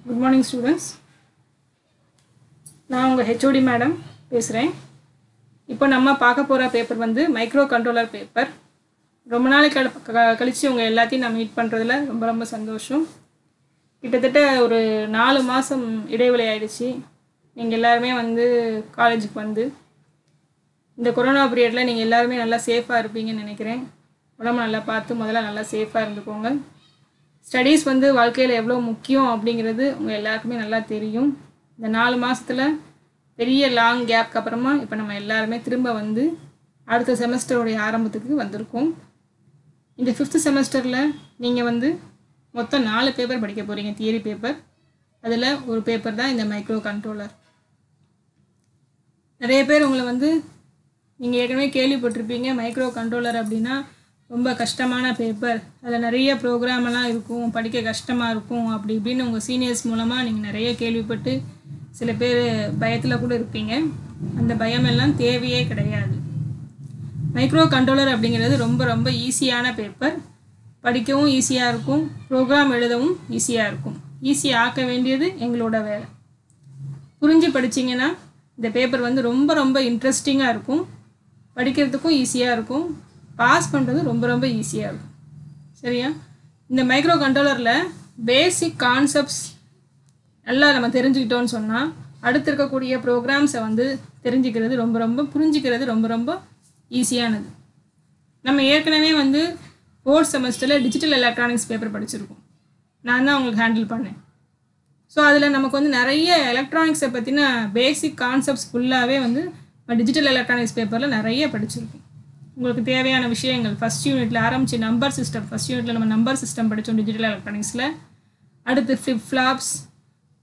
Good morning students. நான் உங்கள் HOD madam பேசுகிறேன். இப்போ நம்ம பார்க்க போகிற பேப்பர் வந்து மைக்ரோ கண்ட்ரோலர் பேப்பர். ரொம்ப நாளைக்கு கழித்து உங்கள் எல்லாத்தையும் நான் மீட் பண்ணுறதுல ரொம்ப சந்தோஷம். கிட்டத்தட்ட ஒரு 4 மாதம் இடைவெளி ஆயிடுச்சு. நீங்கள் எல்லாருமே வந்து காலேஜுக்கு வந்து இந்த கொரோனா பீரியடில் நீங்கள் எல்லாருமே நல்லா சேஃபாக இருப்பீங்கன்னு நினைக்கிறேன். உடம்பு நல்லா பார்த்து முதல்ல நல்லா சேஃபாக இருந்துக்கோங்க. ஸ்டடீஸ் வந்து வாழ்க்கையில் எவ்வளோ முக்கியம் அப்படிங்கிறது உங்கள் எல்லாருக்குமே நல்லா தெரியும். இந்த 4 மாதத்தில் பெரிய லாங் கேப்க்கு அப்புறமா இப்போ நம்ம எல்லாருமே திரும்ப வந்து அடுத்த செமஸ்டருடைய ஆரம்பத்துக்கு வந்திருக்கோம். இந்த 5th செமஸ்டரில் நீங்கள் வந்து மொத்தம் 4 பேப்பர் படிக்க போகிறீங்க, தியரி பேப்பர். அதில் ஒரு பேப்பர் தான் இந்த மைக்ரோ கண்ட்ரோலர். நிறைய பேர் உங்களை வந்து நீங்கள் ஏற்கனவே கேள்விப்பட்டிருப்பீங்க, மைக்ரோ கண்ட்ரோலர் அப்படின்னா ரொம்ப கஷ்டமான பேப்பர், அதில் நிறைய ப்ரோக்ராமெல்லாம் இருக்கும், படிக்க கஷ்டமாக இருக்கும் அப்படி இப்படின்னு உங்கள் சீனியர்ஸ் மூலமாக நீங்கள் நிறைய கேள்விப்பட்டு சில பேர் பயத்தில் கூட இருப்பீங்க. அந்த பயமெல்லாம் தேவையே கிடையாது. மைக்ரோ கண்ட்ரோலர் அப்படிங்கிறது ரொம்ப ஈஸியான பேப்பர். படிக்கவும் ஈஸியாக இருக்கும், ப்ரோக்ராம் எழுதவும் ஈஸியாக இருக்கும். ஈஸியாக ஆக்க வேண்டியது எங்களோட வேலை. புரிஞ்சு படிச்சிங்கன்னா இந்த பேப்பர் வந்து ரொம்ப இன்ட்ரெஸ்டிங்காக இருக்கும், படிக்கிறதுக்கும் ஈஸியாக இருக்கும், பாஸ் பண்ணுறது ரொம்ப ஈஸியாக இருக்கும். சரியா? இந்த மைக்ரோ கண்ட்ரோலரில் பேசிக் கான்செப்ட்ஸ் நல்லா நம்ம தெரிஞ்சுக்கிட்டோன்னு சொன்னால் அடுத்து இருக்கக்கூடிய ப்ரோக்ராம்ஸை வந்து தெரிஞ்சுக்கிறது புரிஞ்சிக்கிறது ரொம்ப ஈஸியானது. நம்ம ஏற்கனவே வந்து 4th செமஸ்டரில் டிஜிட்டல் எலக்ட்ரானிக்ஸ் பேப்பர் படிச்சிருக்கோம். நான் தான் உங்களுக்கு ஹேண்டில் பண்ணேன். ஸோ அதில் நமக்கு வந்து நிறைய எலக்ட்ரானிக்ஸை பற்றின பேசிக் கான்செப்ட்ஸ் ஃபுல்லாகவே வந்து டிஜிட்டல் எலக்ட்ரானிக்ஸ் பேப்பரில் நிறைய படிச்சிருக்கோம். உங்களுக்கு தேவையான விஷயங்கள் ஃபஸ்ட் யூனிட்டில் ஆரம்பித்து நம்பர் சிஸ்டம், ஃபஸ்ட் யூனிட்டில் நம்ம நம்பர் சிஸ்டம் படித்தோம் டிஜிட்டல் எலக்ட்ரானிக்ஸில். அடுத்து ஃப்ளிப் ஃப்ளாப்ஸ்,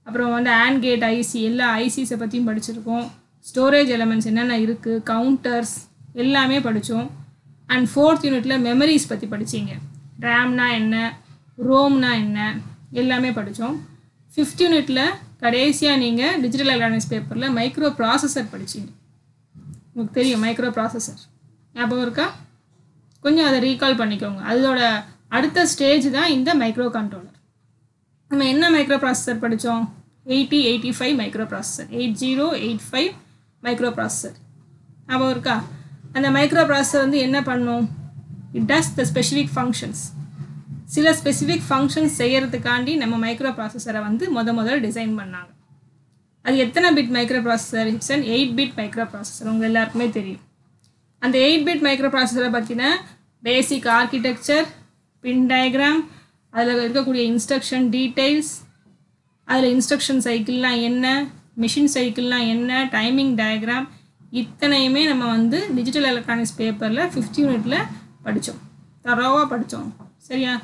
அப்புறம் வந்து ஆண்ட் கேட் ஐசி, எல்லா ஐசிஸை பற்றியும் படிச்சிருக்கோம். ஸ்டோரேஜ் எலமெண்ட்ஸ் என்னென்ன இருக்குது, கவுண்டர்ஸ் எல்லாமே படித்தோம். அண்ட் 4th யூனிட்டில் மெமரிஸ் பற்றி படித்தீங்க. ரேம்னா என்ன, ரோம்னா என்ன, எல்லாமே படித்தோம். 5th யூனிட்டில் கடைசியாக நீங்கள் டிஜிட்டல் எலக்ட்ரானிக்ஸ் பேப்பரில் மைக்ரோ ப்ராசஸர் படித்தீங்க. உங்களுக்கு தெரியும் மைக்ரோ ப்ராசஸர், ஞாபகம் இருக்கா? கொஞ்சம் அதை ரீகால் பண்ணிக்கோங்க. அதோட அடுத்த ஸ்டேஜ் தான் இந்த மைக்ரோ கண்ட்ரோலர். நம்ம என்ன மைக்ரோ ப்ராசஸர் படித்தோம்? 8085 மைக்ரோ ப்ராசஸர், 8085 மைக்ரோ ப்ராசஸர் ஞாபகம் இருக்கா? அந்த மைக்ரோ ப்ராசஸர் வந்து என்ன பண்ணும்? It does the specific functions. சில ஸ்பெசிஃபிக் ஃபங்க்ஷன்ஸ் செய்கிறதுக்காண்டி நம்ம மைக்ரோ ப்ராசஸரை வந்து முதல்ல டிசைன் பண்ணாங்க. அது எத்தனை bit micro processor? It's an 8 bit micro processor. உங்கள் எல்லாருக்குமே தெரியும். அந்த 8 பிட் மைக்ரோ ப்ராசஸரை பற்றின பேசிக் ஆர்கிடெக்சர், பின் டயக்ராம், அதில் இருக்கக்கூடிய இன்ஸ்ட்ரக்ஷன் டீட்டெயில்ஸ், அதில் இன்ஸ்ட்ரக்ஷன் சைக்கிள்லாம் என்ன, மிஷின் சைக்கிள்லாம் என்ன, டைமிங் டயக்ராம், இத்தனையுமே நம்ம வந்து டிஜிட்டல் எலக்ட்ரானிக்ஸ் பேப்பரில் 5th யூனிட்டில் படித்தோம், தரோவாக படித்தோம். சரியா?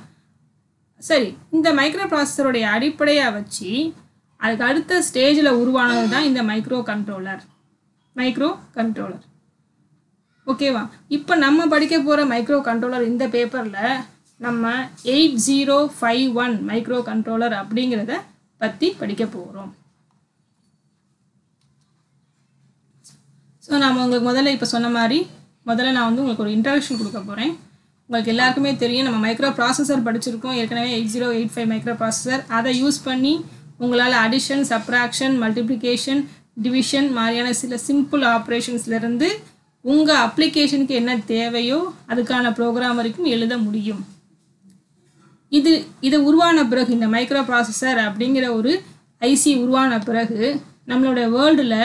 சரி, இந்த மைக்ரோ ப்ராசஸருடைய அடிப்படையாக வச்சு அதுக்கு அடுத்த ஸ்டேஜில் உருவானது தான் இந்த மைக்ரோ கண்ட்ரோலர். ஓகேவா? இப்போ நம்ம படிக்க போகிற மைக்ரோ கண்ட்ரோலர் இந்த பேப்பரில் நம்ம 8051 மைக்ரோ கண்ட்ரோலர் அப்படிங்கிறத பற்றி படிக்க போகிறோம். ஸோ நான் உங்களுக்கு முதல்ல இப்போ சொன்ன மாதிரி நான் வந்து உங்களுக்கு ஒரு இன்ட்ரடக்ஷன் கொடுக்க போகிறேன். உங்களுக்கு எல்லாருக்குமே தெரியும், நம்ம மைக்ரோ ப்ராசஸர் படிச்சிருக்கோம் ஏற்கனவே, 8085 மைக்ரோ ப்ராசஸர். அதை யூஸ் பண்ணி உங்களால் அடிஷன், சப்ராக்ஷன், மல்டிப்ளிகேஷன், டிவிஷன் மாதிரியான சில சிம்பிள் ஆப்ரேஷன்ஸ்லேருந்து உங்கள் அப்ளிகேஷனுக்கு என்ன தேவையோ அதுக்கான ப்ரோக்ராம் வரைக்கும் எழுத முடியும். இது உருவான பிறகு, இந்த மைக்ரோ ப்ராசஸர் அப்படிங்கிற ஒரு ஐசி உருவான பிறகு நம்மளோட வேர்ல்டில்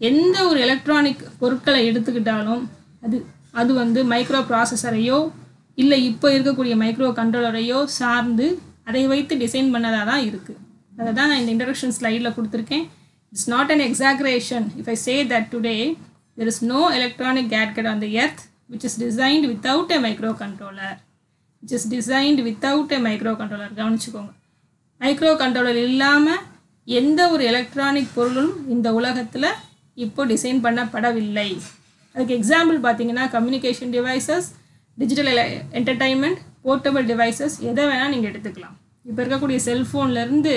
எந்த ஒரு எலக்ட்ரானிக் பொருட்களை எடுத்துக்கிட்டாலும் அது வந்து மைக்ரோ ப்ராசஸரையோ இல்லை இப்போ இருக்கக்கூடிய மைக்ரோ கண்ட்ரோலரையோ சார்ந்து அதை வைத்து டிசைன் பண்ணதாக தான் இருக்குது. அதை தான் நான் இந்த இன்ட்ரடக்ஷன் ஸ்லைடில் கொடுத்துருக்கேன். It's not an exaggeration if I say that today there is no electronic gadget on the earth which is designed without a microcontroller. கவனிச்சுக்கோங்க, மைக்ரோ கண்ட்ரோலர் இல்லாமல் எந்த ஒரு எலக்ட்ரானிக் பொருளும் இந்த உலகத்தில் இப்போ டிசைன் பண்ணப்படவில்லை. அதுக்கு எக்ஸாம்பிள் பார்த்தீங்கன்னா communication devices, digital entertainment, portable devices, எதை வேணால் நீங்கள் எடுத்துக்கலாம். இப்போ இருக்கக்கூடிய செல்ஃபோன்லேருந்து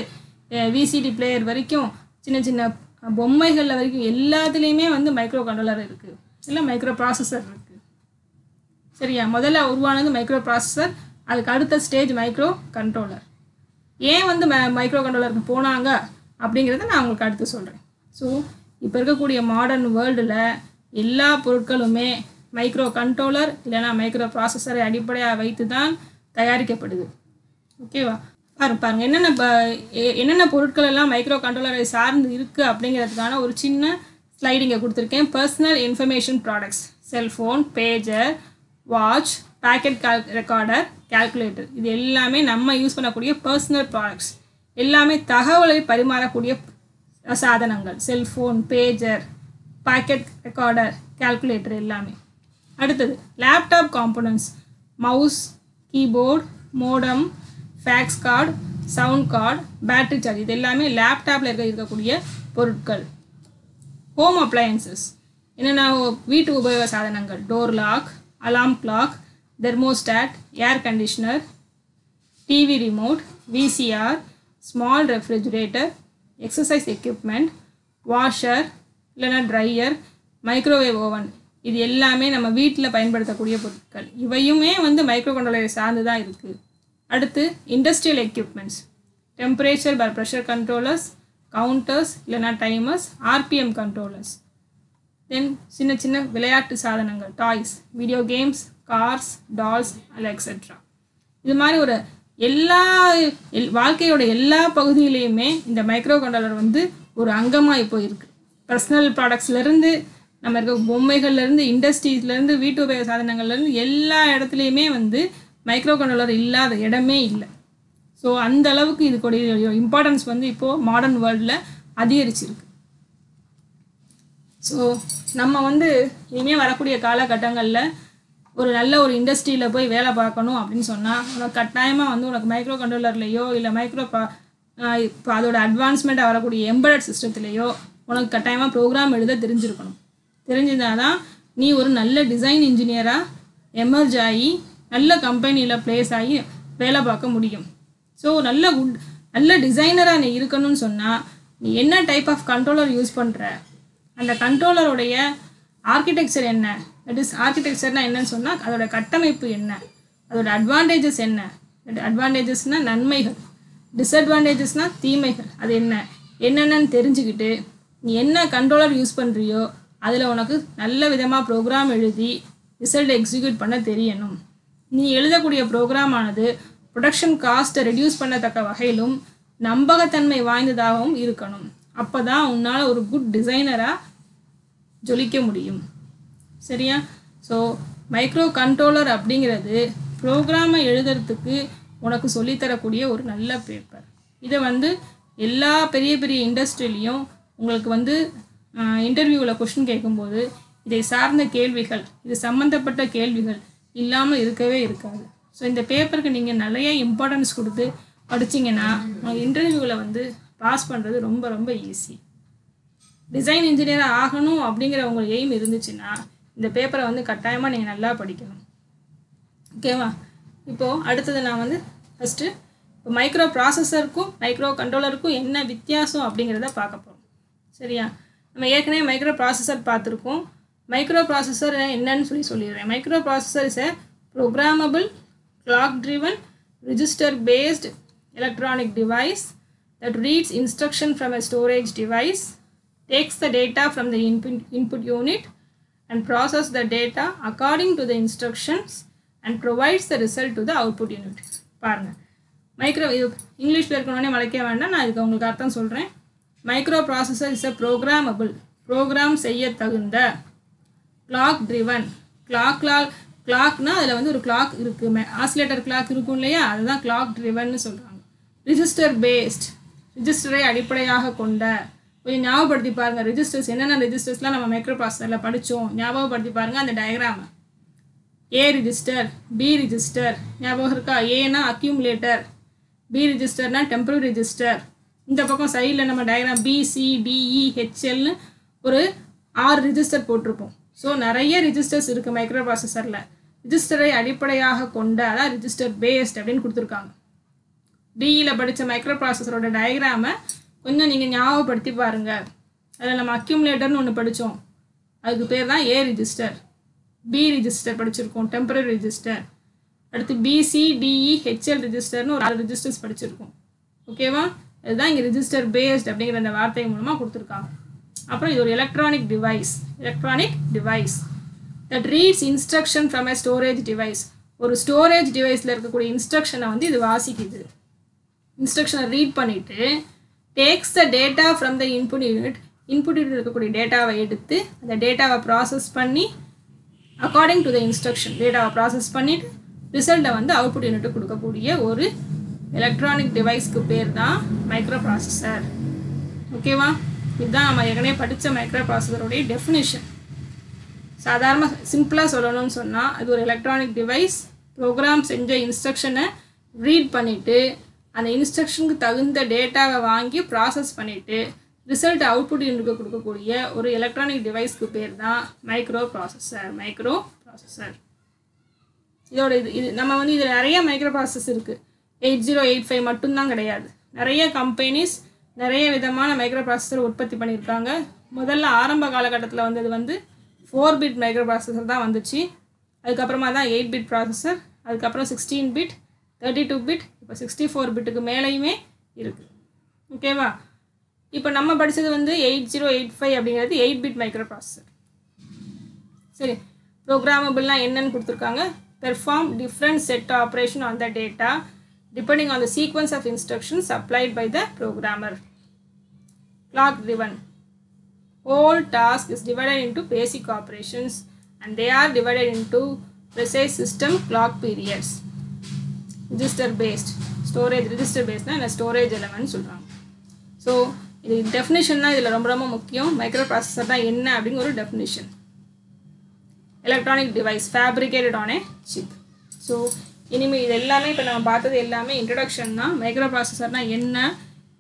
விசிடி பிளேயர் வரைக்கும், சின்ன பொம்மைகளில் வரைக்கும் எல்லாத்துலேயுமே வந்து மைக்ரோ கண்ட்ரோலர் இருக்குது, இல்லை மைக்ரோ ப்ராசஸர் இருக்குது. சரியா? முதல்ல உருவானது மைக்ரோ ப்ராசஸர், அதுக்கு அடுத்த ஸ்டேஜ் மைக்ரோ கண்ட்ரோலர். ஏன் வந்து மைக்ரோ கண்ட்ரோலருக்கு போனாங்க அப்படிங்கிறத நான் உங்களுக்கு அடுத்து சொல்கிறேன். ஸோ இப்போ இருக்கக்கூடிய மாடர்ன் வேர்ல்டில் எல்லா பொருட்களுமே மைக்ரோ கண்ட்ரோலர் இல்லைனா மைக்ரோ ப்ராசஸரை அடிப்படையாக வைத்து தான் தயாரிக்கப்படுது. ஓகேவா? பாருங்க என்னென்ன பொருட்கள் எல்லாம் மைக்ரோ கண்ட்ரோலரை சார்ந்து இருக்குது அப்படிங்கிறதுக்கான ஒரு சின்ன ஸ்லைட் இங்கே கொடுத்துருக்கேன். Personal information products, cellphone, pager, watch, pocket recorder, calculator, இது எல்லாமே நம்ம யூஸ் பண்ணக்கூடிய பர்சனல் ப்ராடக்ட்ஸ். எல்லாமே தகவலை பரிமாறக்கூடிய சாதனங்கள். Cellphone, pager, pocket recorder, calculator எல்லாமே. அடுத்தது laptop components, mouse, keyboard, modem, fax card, sound card, battery charge, இது எல்லாமே லேப்டாப்பில் இருக்கக்கூடிய பொருட்கள். ஹோம் அப்ளையன்சஸ், என்னென்ன வீட்டு உபயோக சாதனங்கள், door lock, alarm clock, thermostat, air conditioner, TV remote, VCR, small refrigerator, exercise equipment, washer இல்லைனா ட்ரையர், மைக்ரோவேவ் ஓவன், இது எல்லாமே நம்ம வீட்டில் பயன்படுத்தக்கூடிய பொருட்கள். இவையுமே வந்து மைக்ரோ கண்ட்ரோலரை சார்ந்து தான் இருக்குது. அடுத்து industrial equipments, temperature by pressure controllers, counters இல்லைனா டைமர்ஸ், ஆர்பிஎம் கண்ட்ரோலர்ஸ். தென் சின்ன சின்ன விளையாட்டு சாதனங்கள், toys, video games, cars, dolls etcetera. இது மாதிரி ஒரு வாழ்க்கையோட எல்லா பகுதியிலையுமே இந்த மைக்ரோ கண்ட்ரோலர் வந்து ஒரு அங்கமாக இப்போ இருக்குது. பர்சனல் ப்ராடக்ட்ஸ்லேருந்து நம்ம இருக்க பொம்மைகள்லேருந்து, இண்டஸ்ட்ரீஸ்லேருந்து, வீட்டு உபயோக சாதனங்கள்லேருந்து எல்லா இடத்துலையுமே வந்து மைக்ரோ கண்ட்ரோலர் இல்லாத இடமே இல்லை. ஸோ அந்த அளவுக்கு இதுக்குடைய இம்பார்ட்டன்ஸ் வந்து இப்போது மாடர்ன் வேர்ல்டில் அதிகரிச்சிருக்கு. ஸோ நம்ம வந்து இனிமேல் வரக்கூடிய காலகட்டங்களில் ஒரு நல்ல ஒரு இண்டஸ்ட்ரியில் போய் வேலை பார்க்கணும் அப்படின்னு சொன்னால் உனக்கு கட்டாயமாக வந்து உனக்கு மைக்ரோ கண்ட்ரோலர்லேயோ இல்லை இப்போ அதோட அட்வான்ஸ்மெண்ட்டாக வரக்கூடிய எம்பெடட் சிஸ்டத்துலேயோ உனக்கு கட்டாயமாக ப்ரோக்ராம் எழுத தெரிஞ்சிருக்கணும். தெரிஞ்சிருந்தால் தான் நீ ஒரு நல்ல டிசைன் இன்ஜினியராக எமர்ஜ் ஆகி நல்ல கம்பெனியில் ப்ளேஸ் ஆகி வேலை பார்க்க முடியும். ஸோ நல்ல டிசைனராக நீ இருக்கணும்னு சொன்னால் நீ என்ன டைப் ஆஃப் கண்ட்ரோலர் யூஸ் பண்ணுற, அந்த கண்ட்ரோலருடைய ஆர்கிடெக்சர் என்ன, தட் இஸ் ஆர்கிடெக்சர்னால் என்னன்னு சொன்னால் அதோட கட்டமைப்பு என்ன, அதோட அட்வான்டேஜஸ் என்ன, அட்வான்டேஜஸ்னால் நன்மைகள், டிஸ்அட்வான்டேஜஸ்னால் தீமைகள், அது என்னென்னு தெரிஞ்சுக்கிட்டு நீ என்ன கண்ட்ரோலர் யூஸ் பண்ணுறியோ அதில் உனக்கு நல்ல விதமாக ப்ரோக்ராம் எழுதி ரிசல்ட் எக்ஸிக்யூட் பண்ண தெரியணும். நீ எழுதக்கூடிய ப்ரோக்ராமானது ப்ரொடக்ஷன் காஸ்ட்டை ரெடியூஸ் பண்ணத்தக்க வகையிலும் நம்பகத்தன்மை வாய்ந்ததாகவும் இருக்கணும். அப்போ தான் உன்னால் ஒரு குட் டிசைனராக ஜொலிக்க முடியும். சரியா? ஸோ மைக்ரோ கண்ட்ரோலர் அப்படிங்கிறது ப்ரோக்ராமை எழுதுறதுக்கு உனக்கு சொல்லித்தரக்கூடிய ஒரு நல்ல பேப்பர். இதை வந்து எல்லா பெரிய பெரிய இண்டஸ்ட்ரியிலையும் உங்களுக்கு வந்து இன்டர்வியூவில் கொஸ்டின் கேட்கும்போது இதை சார்ந்த கேள்விகள், இது சம்மந்தப்பட்ட கேள்விகள் இல்லாமல் இருக்கவே இருக்காது. ஸோ இந்த பேப்பருக்கு நீங்கள் நிறைய இம்பார்ட்டன்ஸ் கொடுத்து படிச்சிங்கன்னா இன்டர்வியூவில் வந்து பாஸ் பண்ணுறது ரொம்ப ரொம்ப ஈஸி. டிசைன் இன்ஜினியராக ஆகணும் அப்படிங்கிற உங்களுக்கு எய்ம் இருந்துச்சுன்னா இந்த பேப்பரை வந்து கட்டாயமாக நீங்கள் நல்லா படிக்கணும். ஓகேவா? இப்போது அடுத்தது நான் வந்து ஃபஸ்ட்டு இப்போ மைக்ரோ ப்ராசஸருக்கும் மைக்ரோ கண்ட்ரோலருக்கும் என்ன வித்தியாசம் அப்படிங்கிறத பார்க்க போகிறோம். சரியா? நம்ம ஏற்கனவே மைக்ரோ ப்ராசஸர் பார்த்துருக்கோம். மைக்ரோ ப்ராசஸர் என்னன்னு சொல்லிடுறேன். Micro processor is a programmable clock driven register based electronic device that reads instruction from a storage device, takes the data from the input unit and process the data according to the instructions and provides the result to the output unit. பாருங்க, micro இங்கிலீஷில் இருக்கணுன்னே மலைக்க வேண்டாம், நான் இதுக்கு உங்களுக்கு அர்த்தம் சொல்கிறேன். Microprocessor is a programmable, ப்ரோக்ராம் செய்ய தகுந்த, கிளாக் ட்ரிவன், கிளாக்னா அதில் வந்து ஒரு கிளாக் இருக்குது, ஆசிலேட்டர் கிளாக் இருக்கும் இல்லையா, அதுதான் கிளாக் ட்ரிவன்னு சொல்கிறாங்க. ரிஜிஸ்டர் பேஸ்ட், ரிஜிஸ்டரை அடிப்படையாக கொண்ட. கொஞ்சம் ஞாபகப்படுத்தி பாருங்கள், ரிஜிஸ்டர்ஸ் என்னென்ன ரிஜிஸ்டர்ஸ்லாம் நம்ம மைக்ரோ ப்ராசஸரில் படித்தோம் ஞாபகப்படுத்தி பாருங்கள் அந்த டயக்ராமை. ஏ ரிஜிஸ்டர், பி ரிஜிஸ்டர் ஞாபகம் இருக்கா? ஏனா அக்யூமுலேட்டர், பி ரிஜிஸ்டர்னா டெம்பரரி ரிஜிஸ்டர். இந்த பக்கம் சைடில் நம்ம டயக்ராம் BCDEHLன்னு ஒரு 6 ரிஜிஸ்டர் போட்டிருப்போம். ஸோ நிறைய ரிஜிஸ்டர்ஸ் இருக்குது மைக்ரோ ப்ராசஸரில். ரிஜிஸ்டரை அடிப்படையாக கொண்ட, அதான் ரிஜிஸ்டர் பேஸ்ட் அப்படின்னு கொடுத்துருக்காங்க. பிஇயில் படித்த மைக்ரோ ப்ராசஸரோட டயக்ராமை கொஞ்சம் நீங்கள் ஞாபகப்படுத்தி பாருங்கள். அதில் நம்ம அக்யூமுலேட்டர்னு ஒன்று படித்தோம், அதுக்கு பேர் தான் ஏ ரிஜிஸ்டர். பி ரிஜிஸ்டர் படிச்சிருக்கோம், டெம்பரரி ரிஜிஸ்டர். அடுத்து BCDEHL ரிஜிஸ்டர்னு ஒரு 6 ரிஜிஸ்டர்ஸ் படிச்சிருக்கோம். ஓகேவா? இதுதான் இங்கே ரிஜிஸ்டர் பேஸ்ட் அப்படிங்கிற அந்த வார்த்தை மூலமாக கொடுத்துருக்காங்க. அப்புறம் இது ஒரு electronic device that reads instruction from a storage device. ஒரு ஸ்டோரேஜ் டிவைஸில் இருக்கக்கூடிய இன்ஸ்ட்ரக்ஷனை வந்து இது வாசிக்குது. இன்ஸ்ட்ரக்ஷனை ரீட் பண்ணிவிட்டு takes the data from the input unit இருக்கக்கூடிய டேட்டாவை எடுத்து அந்த டேட்டாவை ப்ராசஸ் பண்ணி அக்கார்டிங் டு த இன்ஸ்ட்ரக்ஷன் டேட்டாவை ப்ராசஸ் பண்ணிவிட்டு ரிசல்ட்டை வந்து அவுட்புட் யூனிட்டு கொடுக்கக்கூடிய ஒரு எலக்ட்ரானிக் டிவைஸ்க்கு பேர் தான் மைக்ரோ ப்ராசஸர். ஓகேவா? இதுதான் நம்ம ஏற்கனவே படித்த மைக்ரோ ப்ராசஸருடைய டெஃபினிஷன். சாதாரண சிம்பிளாக சொல்லணும்னு சொன்னால் அது ஒரு எலக்ட்ரானிக் டிவைஸ், ப்ரோக்ராம் செஞ்ச இன்ஸ்ட்ரக்ஷனை ரீட் பண்ணிவிட்டு அந்த இன்ஸ்ட்ரக்ஷனுக்கு தகுந்த டேட்டாவை வாங்கி ப்ராசஸ் பண்ணிவிட்டு ரிசல்ட் அவுட்புட் யூனிட்டுக்கு கொடுக்கக்கூடிய ஒரு எலக்ட்ரானிக் டிவைஸ்க்கு பேர் தான் மைக்ரோ ப்ராசஸர். இதோட இது நம்ம வந்து இதில் நிறைய மைக்ரோ ப்ராசஸ் இருக்குது. 8085 மட்டும்தான் கிடையாது. நிறைய கம்பெனிஸ் நிறைய விதமான மைக்ரோ ப்ராசஸர் உற்பத்தி பண்ணியிருக்காங்க. முதல்ல ஆரம்ப காலகட்டத்தில் வந்தது வந்து 4 பிட் மைக்ரோ ப்ராசஸர் தான் வந்துச்சு. அதுக்கப்புறமா தான் 8 பிட் ப்ராசஸர், அதுக்கப்புறம் 16 பிட், 32 பிட், இப்போ 64 பிட்டுக்கு மேலேயுமே இருக்குது. ஓகேவா? இப்போ நம்ம படித்தது வந்து 8085 அப்படிங்கிறது 8 பிட் மைக்ரோ ப்ராசஸர். சரி, ப்ரோக்ராமபிள்லாம் என்னன்னு கொடுத்துருக்காங்க. Perform different set operation on the data depending on the sequence of instructions supplied by the programmer. Clock driven. Whole task is divided into basic operations and they are divided into precise system clock periods. Register based. Storage register based na storage element சொல்றாங்க. So இது definition தான் இதில் ரொம்ப முக்கியம். Micro processor தான் என்ன அப்படிங்கிற ஒரு definition. Electronic device fabricated on a chip. So இனிமேல் இது எல்லாமே இப்போ நம்ம பார்த்தது எல்லாமே இன்ட்ரடக்ஷன் தான். மைக்ரோ ப்ராசஸர்னால் என்ன,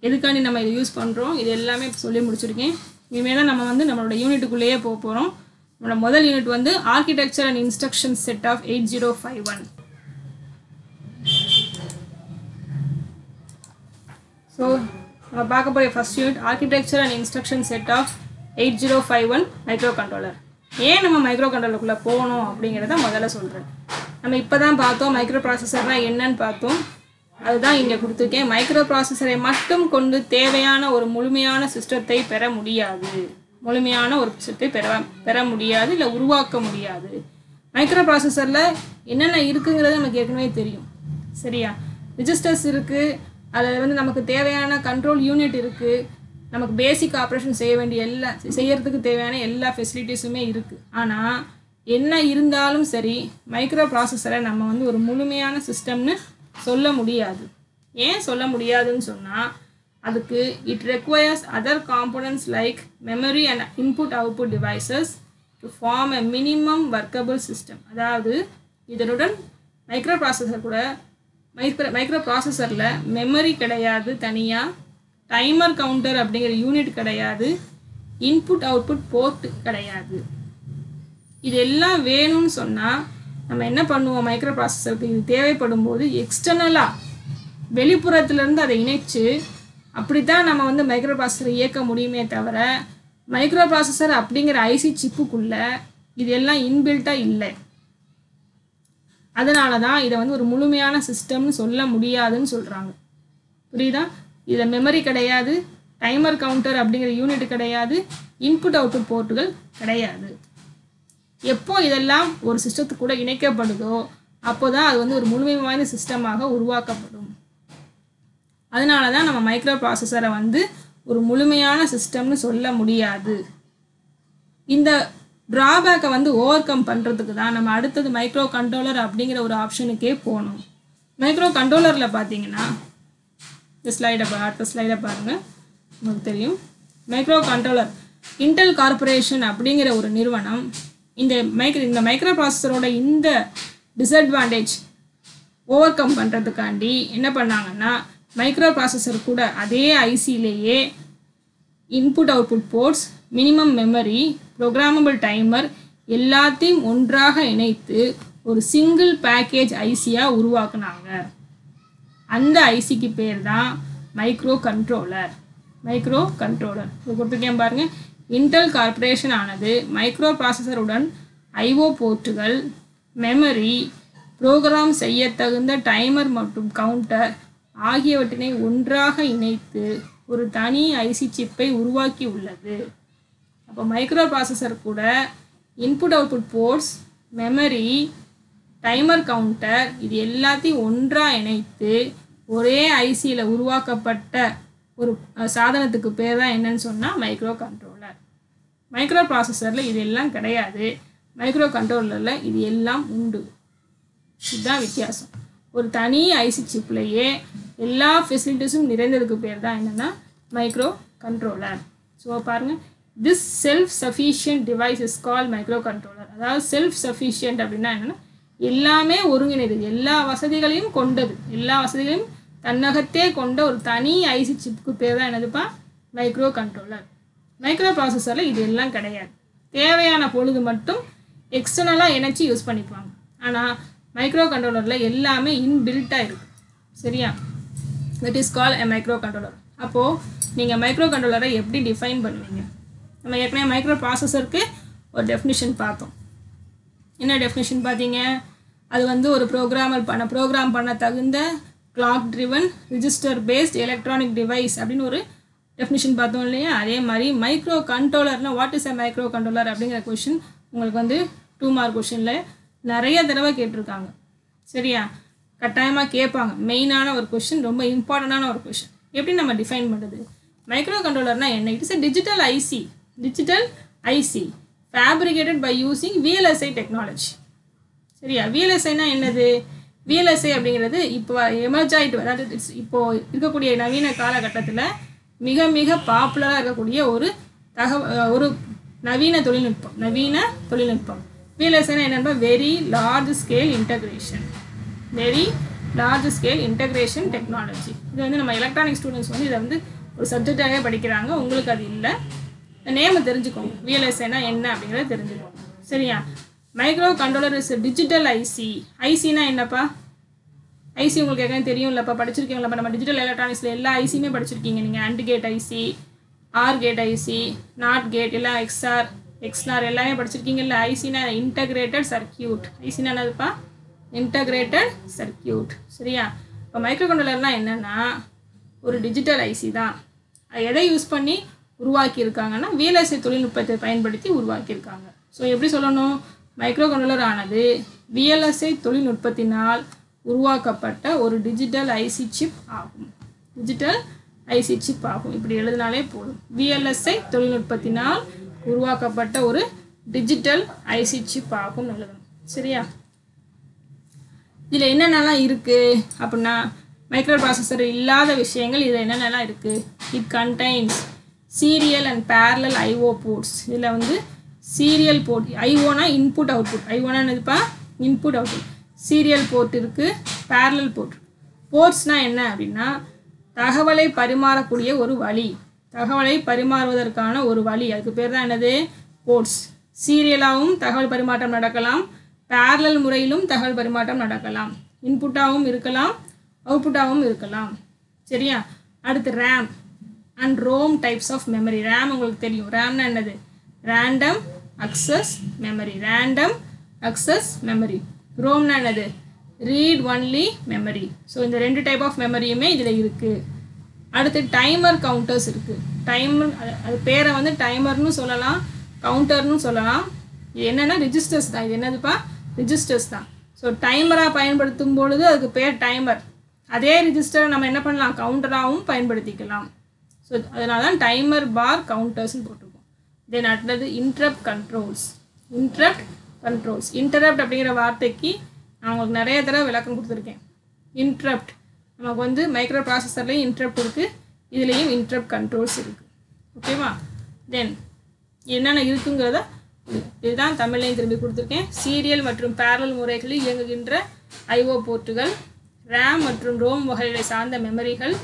எதுக்காண்டி நம்ம இதை யூஸ் பண்ணுறோம், இது எல்லாமே இப்போ சொல்லி முடிச்சிருக்கேன். இனிமேல் தான் நம்ம வந்து நம்மளோட யூனிட்டுக்குள்ளேயே போக போகிறோம். நம்மளோட முதல் யூனிட் வந்து architecture and instruction set of 8051. So நம்ம பார்க்க போகிற first unit architecture and instruction set of 8051 microcontroller. ஏன் நம்ம மைக்ரோ கண்ட்ரோலருக்குள்ளே போகணும் அப்படிங்கிறத முதல்ல சொல்கிறேன். நம்ம இப்போ தான் பார்த்தோம் மைக்ரோ ப்ராசஸர்னால் என்னன்னு பார்த்தோம். அதுதான் இங்கே கொடுத்துருக்கேன். மைக்ரோ ப்ராசஸரை மட்டும் கொண்டு தேவையான ஒரு முழுமையான சிஸ்டத்தை பெற முடியாது. பெற முடியாது, இல்லை உருவாக்க முடியாது. மைக்ரோ ப்ராசஸரில் என்னென்ன இருக்குங்கிறது நமக்கு ஏற்கனவே தெரியும். சரியா? ரிஜிஸ்டர்ஸ் இருக்குது, அதில் வந்து நமக்கு தேவையான கண்ட்ரோல் யூனிட் இருக்குது, நமக்கு பேசிக் ஆப்ரேஷன் செய்யறதுக்கு தேவையான எல்லா ஃபெசிலிட்டிஸுமே இருக்குது. ஆனால் என்ன இருந்தாலும் சரி மைக்ரோ ப்ராசஸரை நம்ம வந்து ஒரு முழுமையான சிஸ்டம்னு சொல்ல முடியாது. ஏன் சொல்ல முடியாதுன்னு சொன்னால் அதுக்கு it requires other components like memory and input output devices to form a minimum workable system. அதாவது இதனுடன் மைக்ரோ ப்ராசஸரில் மெமரி கிடையாது, தனியாக டைமர் கவுண்டர் அப்படிங்கிற யூனிட் கிடையாது, இன்புட் அவுட்புட் போர்ட் கிடையாது. இது எல்லாம் வேணும்னு சொன்னால் நம்ம என்ன பண்ணுவோம், மைக்ரோ ப்ராசஸருக்கு இது தேவைப்படும் போது எக்ஸ்டர்னலாக வெளிப்புறத்துலேருந்து அதை இணைச்சு அப்படித்தான் நம்ம வந்து மைக்ரோ ப்ராசஸரை இயக்க முடியுமே தவிர மைக்ரோ ப்ராசஸர் அப்படிங்கிற ஐசி சிப்புக்குள்ளே இது எல்லாம் இன்பில்ட்டாக இல்லை. அதனால தான் இதை வந்து ஒரு முழுமையான சிஸ்டம்னு சொல்ல முடியாதுன்னு சொல்கிறாங்க. புரியுதா? இதில் மெமரி கிடையாது, டைமர் கவுண்டர் அப்படிங்கிற யூனிட் கிடையாது, இன்புட் அவுட்புட் போர்ட்டுகள் கிடையாது. எப்போ இதெல்லாம் ஒரு சிஸ்டத்துக்கு கூட இணைக்கப்படுதோ அப்போ தான் அது வந்து ஒரு முழுமை வாய்ந்த சிஸ்டமாக உருவாக்கப்படும். அதனால தான் நம்ம மைக்ரோ ப்ராசஸரை வந்து ஒரு முழுமையான சிஸ்டம்னு சொல்ல முடியாது. இந்த ட்ராபேக்கை வந்து ஓவர் கம் பண்ணுறதுக்கு தான் நம்ம அடுத்தது மைக்ரோ கண்ட்ரோலர் அப்படிங்கிற ஒரு ஆப்ஷனுக்கே போகணும். மைக்ரோ கண்ட்ரோலரில் பார்த்தீங்கன்னா அடுத்த ஸ்லைடை பாருங்கள், உங்களுக்கு தெரியும். மைக்ரோ கண்ட்ரோலர் இன்டெல் கார்பரேஷன் அப்படிங்கிற ஒரு நிறுவனம் இந்த மைக்ரோ ப்ராசஸரோட இந்த டிஸ்அட்வான்டேஜ் ஓவர் கம் பண்ணுறதுக்காண்டி என்ன பண்ணாங்கன்னா மைக்ரோ ப்ராசஸர் கூட அதே ஐசியிலேயே input output ports, minimum memory, programmable timer எல்லாத்தையும் ஒன்றாக இணைத்து ஒரு சிங்கிள் பேக்கேஜ் ஐசியாக உருவாக்குனாங்க. அந்த ஐசிக்கு பேர் தான் மைக்ரோ கண்ட்ரோலர். கொடுத்துருக்கேன் பாருங்கள். இன்டெல் கார்பரேஷன் ஆனது மைக்ரோ ப்ராசஸருடன் ஐஓ போர்ட்டுகள், மெமரி, ப்ரோக்ராம் செய்ய தகுந்த டைமர் மற்றும் கவுண்டர் ஆகியவற்றினை ஒன்றாக இணைத்து ஒரு தனி ஐசி சிப்பை உருவாக்கி உள்ளது. அப்போ மைக்ரோ ப்ராசஸர் கூட input output ports, memory, timer counter இது எல்லாத்தையும் ஒன்றாக இணைத்து ஒரே ஐசியில் உருவாக்கப்பட்ட ஒரு சாதனத்துக்கு பேர் தான் என்னன்னு சொன்னால் மைக்ரோ கண்ட்ரோலர். மைக்ரோ ப்ராசஸரில் இது எல்லாம் கிடையாது, மைக்ரோ கண்ட்ரோலரில் இது எல்லாம் உண்டு. இதுதான் வித்தியாசம். ஒரு தனி ஐசி சிப்லேயே எல்லா ஃபெசிலிட்டிஸும் நிறைந்ததுக்கு பேர் தான் என்னென்னா மைக்ரோ கண்ட்ரோலர். ஸோ பாருங்கள், this self sufficient device is call micro controller. அதாவது செல்ஃப் சஃபிஷியன்ட் அப்படின்னா என்னென்னா எல்லாமே ஒருங்கிணைந்தது, எல்லா வசதிகளையும் கொண்டது, எல்லா வசதிகளையும் தன்னகத்தே கொண்ட ஒரு தனி ஐசி சிப்புக்கு பேர் தான் என்னதுப்பா மைக்ரோ கண்ட்ரோலர். மைக்ரோ ப்ராசஸரில் இது எல்லாம் கிடையாது. தேவையான பொழுது மட்டும் எக்ஸ்டர்னலாக இணைச்சி யூஸ் பண்ணிப்பாங்க. ஆனால் மைக்ரோ கண்ட்ரோலரில் எல்லாமே இன்பில்ட்டாக இருக்குது. சரியா? That is call a micro controller. அப்போது நீங்கள் மைக்ரோ கண்ட்ரோலரை எப்படி டிஃபைன் பண்ணுவீங்க? நம்ம ஏற்கனவே மைக்ரோ ப்ராசஸருக்கு ஒரு டெஃபினிஷன் பார்த்தோம். என்ன டெஃபினிஷன் பார்த்தீங்க? அது வந்து ஒரு ப்ரோக்ராம் பண்ண தகுந்த clock driven register based electronic device அப்படின்னு ஒரு டெஃபினிஷன் பார்த்தோம் இல்லையா? அதே மாதிரி மைக்ரோ கண்ட்ரோலர்னால் what is a microcontroller அப்படிங்கிற கொஷின் உங்களுக்கு வந்து 2 மார்க் கொஷினில் நிறைய தடவை கேட்டிருக்காங்க. சரியா? கட்டாயமாக கேட்பாங்க. மெயினான ஒரு கொஷின், ரொம்ப இம்பார்ட்டண்டான ஒரு கொஷின். எப்படி நம்ம டிஃபைன் பண்ணுறது? மைக்ரோ கண்ட்ரோலர்னால் என்ன? It's a digital IC fabricated by using VLSI technology. சரியா? VLSIனா என்னது? VLSI அப்படிங்கிறது இப்போ எமர்ஜ் ஆகிட்டு அதாவது இப்போது இருக்கக்கூடிய நவீன காலகட்டத்தில் மிக மிக பாப்புலராக இருக்கக்கூடிய ஒரு நவீன தொழில்நுட்பம். VLSIனா என்னென்னா very large scale integration technology. இது வந்து நம்ம எலக்ட்ரானிக் ஸ்டூடெண்ட்ஸ் வந்து இதை வந்து ஒரு சப்ஜெக்டாகவே படிக்கிறாங்க. உங்களுக்கு அது இல்லை, நேமை தெரிஞ்சுக்கோங்க. VLSIனா என்ன அப்படிங்கிறத தெரிஞ்சுக்கோங்க. சரியா? மைக்ரோ கண்ட்ரோலர் இஸ் டிஜிட்டல் ஐசினா என்னப்பா? ஐசி உங்களுக்கு ஏற்கனவே தெரியும் இல்லைப்பா, படிச்சிருக்கீங்களப்பா. நம்ம டிஜிட்டல் எலக்ட்ரானிக்ஸில் எல்லா ஐசியுமே படிச்சிருக்கீங்க நீங்கள். AND gate IC, OR gate IC, NOT gate எல்லாம், எக்ஸ்ஆர் எல்லாமே படிச்சிருக்கீங்கல்ல. ஐசினா இன்டகிரேட்டட் சர்க்கியூட். ஐசினா என்னதுப்பா? Integrated circuit. சரியா? இப்போ மைக்ரோ கண்ட்ரோலர்னால் என்னென்னா ஒரு டிஜிட்டல் ஐசி தான். எதை யூஸ் பண்ணி உருவாக்கியிருக்காங்கன்னா VLSI தொழில்நுட்பத்தை பயன்படுத்தி உருவாக்கியிருக்காங்க. ஸோ எப்படி சொல்லணும்? மைக்ரோ கண்ட்ரோலர் ஆனது VLSI தொழில்நுட்பத்தினால் உருவாக்கப்பட்ட ஒரு டிஜிட்டல் ஐசி சிப் ஆகும். இப்படி எழுதினாலே போதும். VLSI தொழில்நுட்பத்தினால் உருவாக்கப்பட்ட ஒரு டிஜிட்டல் ஐசி சிப் ஆகும் எழுதணும். சரியா? இதில் என்னென்னலாம் இருக்குது அப்படின்னா, மைக்ரோ ப்ராசஸர் இல்லாத விஷயங்கள் இதில் என்னென்னலாம் இருக்குது? It contains serial and parallel IO ports. இதில் வந்து சீரியல் போர்ட், ஐஓனா இன்புட் அவுட்புட். ஐஓனா என்னதுப்பா? Input output. சீரியல் போர்ட் இருக்குது, பேரலல் போர்ட். போர்ட்ஸ்னால் என்ன அப்படின்னா தகவலை பரிமாறக்கூடிய ஒரு வழி, தகவலை பரிமாறுவதற்கான ஒரு வழி. அதுக்கு பேர் தான் என்னது? போர்ட்ஸ். சீரியலாகவும் தகவல் பரிமாற்றம் நடக்கலாம், பேரலல் முறையிலும் தகவல் பரிமாற்றம் நடக்கலாம். இன்புட்டாகவும் இருக்கலாம், அவுட்புட்டாகவும் இருக்கலாம். சரியா? அடுத்து RAM and ROM types of memory. RAM உங்களுக்கு தெரியும். ரேம்னா என்னது? Random access memory. ரோம்னா என்னது? Read only memory. ஸோ இந்த 2 டைப் ஆஃப் மெமரியுமே இதில் இருக்குது. அடுத்து டைமர் கவுண்டர்ஸ் இருக்குது. அது பேரை வந்து டைமர்னு சொல்லலாம், கவுண்டர்னு சொல்லலாம். இது என்னென்னா ரிஜிஸ்டர்ஸ் தான். இது என்னதுப்பா? ரிஜிஸ்டர்ஸ் தான். ஸோ டைமராக பயன்படுத்தும் பொழுது அதுக்கு பேர் டைமர். அதே ரிஜிஸ்டரை நம்ம என்ன பண்ணலாம்? கவுண்டராகவும் பயன்படுத்திக்கலாம். ஸோ அதனால தான் டைமர் பார் கவுண்டர்ஸ்னு போட்டிருக்கோம். தென் அடுத்தது இன்டரப்ட் கண்ட்ரோல்ஸ். இன்டரப்ட் அப்படிங்கிற வார்த்தைக்கு நான் உங்களுக்கு நிறைய தடவை விளக்கம் கொடுத்துருக்கேன். இன்டரப்ட் நமக்கு வந்து மைக்ரோ ப்ராசஸர்லேயும் இன்டரப்ட் இருக்குது, இதுலேயும் இன்டரப்ட் கண்ட்ரோல்ஸ் இருக்குது. ஓகேவா? தென் என்னென்ன இருக்குங்கிறத இதுதான் தமிழ்லையும் திரும்பி கொடுத்துருக்கேன். சீரியல் மற்றும் பேரலல் முறைகளில் இயங்குகின்ற IO போர்ட்டுகள், ரேம் மற்றும் ரோம் வகைகளை சார்ந்த மெமரிகள்,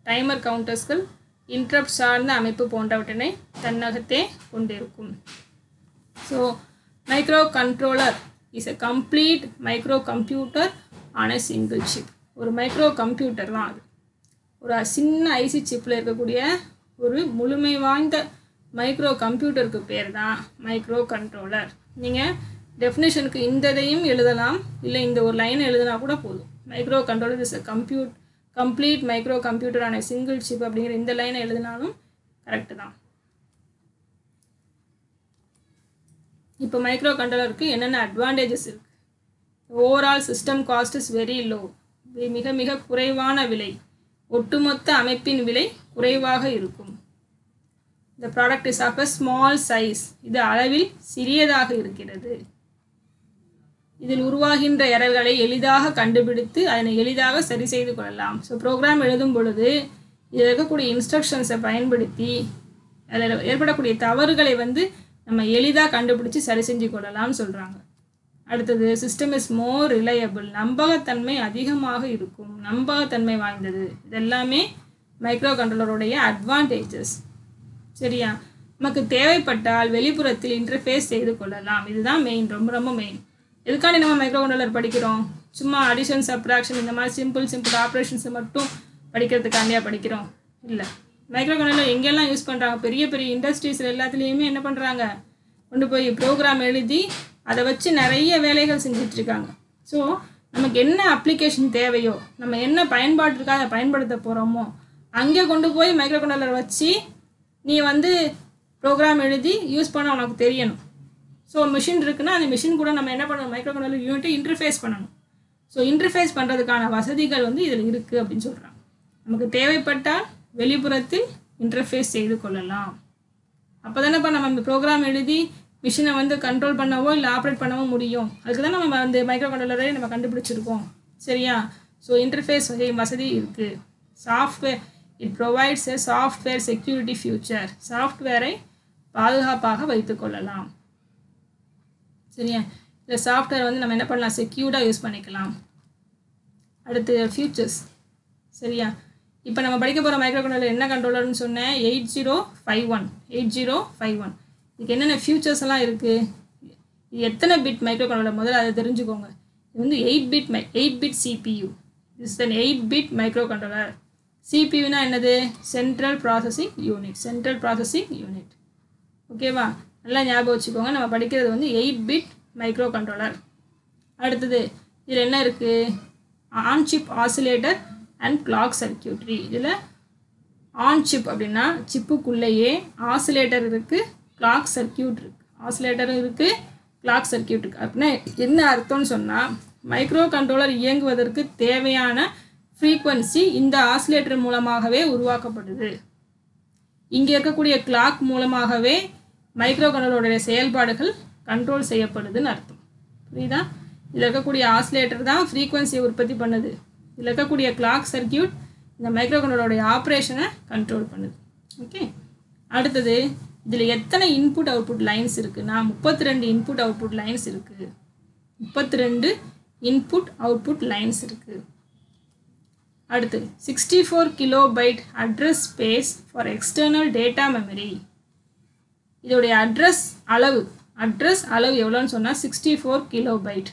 டைமர் கவுண்டர்ஸ்கள், இன்டரப்ட் சார்ந்த அமைப்பு போன்றவற்றினை தன்னகத்தே கொண்டிருக்கும். So micro controller is a complete micro computer on a single chip. ஒரு மைக்ரோ கம்ப்யூட்டர் தான் அது. ஒரு சின்ன ஐசி சிப்பில் இருக்கக்கூடிய ஒரு முழுமை வாய்ந்த மைக்ரோ கம்ப்யூட்டருக்கு பேர் தான் மைக்ரோ கண்ட்ரோலர். நீங்கள் டெஃபினேஷனுக்கு இந்த இதையும் எழுதலாம், இல்லை இந்த ஒரு லைன் எழுதினா கூட போதும். Microcontroller is a complete மைக்ரோ கம்ப்யூட்டரான சிங்கிள் சிப் அப்படிங்கிற இந்த லைனை எழுதினாலும் கரெக்டு தான். இப்போ மைக்ரோ கண்ட்ரோலருக்கு என்னென்ன அட்வான்டேஜஸ் இருக்குது? Overall system cost is very low. மிக மிக குறைவான விலை. ஒட்டுமொத்த அமைப்பின் விலை குறைவாக இருக்கும். The product is of a small size. இது அளவில் சிறியதாக இருக்கிறது. இதில் உருவாகின்ற எரர்களை எளிதாக கண்டுபிடித்து அதனை எளிதாக சரி செய்து கொள்ளலாம். ஸோ ப்ரோக்ராம் எழுதும் பொழுது இதில் இருக்கக்கூடிய இன்ஸ்ட்ரக்ஷன்ஸை பயன்படுத்தி அதில் ஏற்படக்கூடிய தவறுகளை நம்ம எளிதாக கண்டுபிடிச்சி சரி செஞ்சு கொள்ளலாம்னு சொல்கிறாங்க. அடுத்தது சிஸ்டம் இஸ் மோர் ரிலையபிள். நம்பகத்தன்மை அதிகமாக இருக்கும். நம்பகத்தன்மை வாய்ந்தது. இதெல்லாமே மைக்ரோ கண்ட்ரோலருடைய அட்வான்டேஜஸ். சரியா? நமக்கு தேவைப்பட்டால் வெளிப்புறத்தில் இன்டர்ஃபேஸ் செய்து கொள்ளலாம். இதுதான் மெயின், ரொம்ப ரொம்ப மெயின். எதுக்காண்டி நம்ம மைக்ரோ கண்ட்ரோலர் படிக்கிறோம்? சும்மா அடிஷன் சப்ட்ராக்ஷன் இந்த மாதிரி சிம்பிள் ஆப்ரேஷன்ஸை மட்டும் படிக்கிறதுக்காண்டியா படிக்கிறோம்? இல்லை. மைக்ரோ கண்ட்ரோலர் எங்கெல்லாம் யூஸ் பண்ணுறாங்க? பெரிய பெரிய இண்டஸ்ட்ரீஸில் எல்லாத்துலேயுமே என்ன பண்ணுறாங்க? கொண்டு போய் ப்ரோக்ராம் எழுதி அதை வச்சு நிறைய வேலைகள் செஞ்சிட்ருக்காங்க. ஸோ நமக்கு என்ன அப்ளிகேஷன் தேவையோ, நம்ம என்ன பயன்பாட்டிற்காக அதை பயன்படுத்த போகிறோமோ அங்கே கொண்டு போய் மைக்ரோ கண்ட்ரோலர் வச்சு நீ ப்ரோக்ராம் எழுதி யூஸ் பண்ண உனக்கு தெரியணும். ஸோ மிஷின் இருக்குன்னா அந்த மிஷின் கூட நம்ம என்ன பண்ணணும்? மைக்ரோ கண்ட்ரோலர் யூனிட்டை இன்டர்ஃபேஸ் பண்ணணும். ஸோ இன்டர்ஃபேஸ் பண்ணுறதுக்கான வசதிகள் இதில் இருக்குது அப்படின்னு சொல்கிறாங்க. நமக்கு தேவைப்பட்டால் வெளிப்புறத்தில் இன்டர்ஃபேஸ் செய்து கொள்ளலாம். அப்போ தானேப்பா நம்ம ப்ரோக்ராம் எழுதி மிஷினை கண்ட்ரோல் பண்ணவோ இல்லை ஆப்ரேட் பண்ணவோ முடியும். அதுக்கு தான் நம்ம மைக்ரோ கண்ட்ரோலரை நம்ம கண்டுபிடிச்சிருக்கோம். சரியா? ஸோ இன்டர்ஃபேஸ் வசதி இருக்குது. Software it provides a software security future. சாஃப்ட்வேரை பாதுகாப்பாக வைத்துக்கொள்ளலாம். சரியா? இந்த சாஃப்ட்வேர் நம்ம என்ன பண்ணலாம்? செக்யூர்டாக யூஸ் பண்ணிக்கலாம். அடுத்து ஃபியூச்சர்ஸ். சரியா? இப்போ நம்ம படிக்க போகிற மைக்ரோ கண்ட்ரோலர் என்ன கண்ட்ரோலர்னு சொன்னேன்? 8051. இதுக்கு என்னென்ன ஃபியூச்சர்ஸ் எல்லாம் இருக்குது? இது எத்தனை பிட் மைக்ரோ கண்ட்ரோலர்? முதல்ல அதை தெரிஞ்சுக்கோங்க. இது 8 bit CPU. Is an 8 bit microcontroller. சிபியூனா என்னது? Central processing unit. ஓகேவா? நல்லா ஞாபகம் வச்சுக்கோங்க. நம்ம படிக்கிறது 8 பிட் மைக்ரோ கண்ட்ரோலர். அடுத்தது இதில் என்ன இருக்குது? On chip oscillator and clock circuitry. இதில் ஆன் சிப் அப்படின்னா சிப்புக்குள்ளேயே ஆசிலேட்டர் இருக்குது, கிளாக் சர்க்கியூட் இருக்குது. ஆசிலேட்டரும் இருக்குது, கிளாக் சர்க்கியூட் இருக்குது. அப்படின்னா என்ன அர்த்தம்னு சொன்னால், மைக்ரோ கண்ட்ரோலர் இயங்குவதற்கு தேவையான ஃப்ரீக்வன்சி இந்த ஆசிலேட்டர் மூலமாகவே உருவாக்கப்படுது. இங்கே இருக்கக்கூடிய கிளாக் மூலமாகவே மைக்ரோ கண்ட்ரோலருடைய செயல்பாடுகள் கண்ட்ரோல் செய்யப்படுதுன்னு அர்த்தம். புரியுதா? இதில் இருக்கக்கூடிய ஆசிலேட்டர் தான் ஃப்ரீக்வன்சியை உற்பத்தி பண்ணுது. இதில் இருக்கக்கூடிய கிளாக் சர்க்கியூட் இந்த மைக்ரோ கண்ட்ரோலருடைய ஆப்ரேஷனை கண்ட்ரோல் பண்ணுது. ஓகே. அடுத்தது இதில் எத்தனை இன்புட் அவுட்புட் லைன்ஸ் இருக்குன்னா 32 இன்புட் அவுட்புட் லைன்ஸ் இருக்குது. 32 இன்புட் அவுட்புட் லைன்ஸ் இருக்குது. அடுத்து 64 kilobyte address space for external data memory. இதோடைய அட்ரஸ் அளவு எவ்வளோன்னு சொன்னால் 64 கிலோபைட்.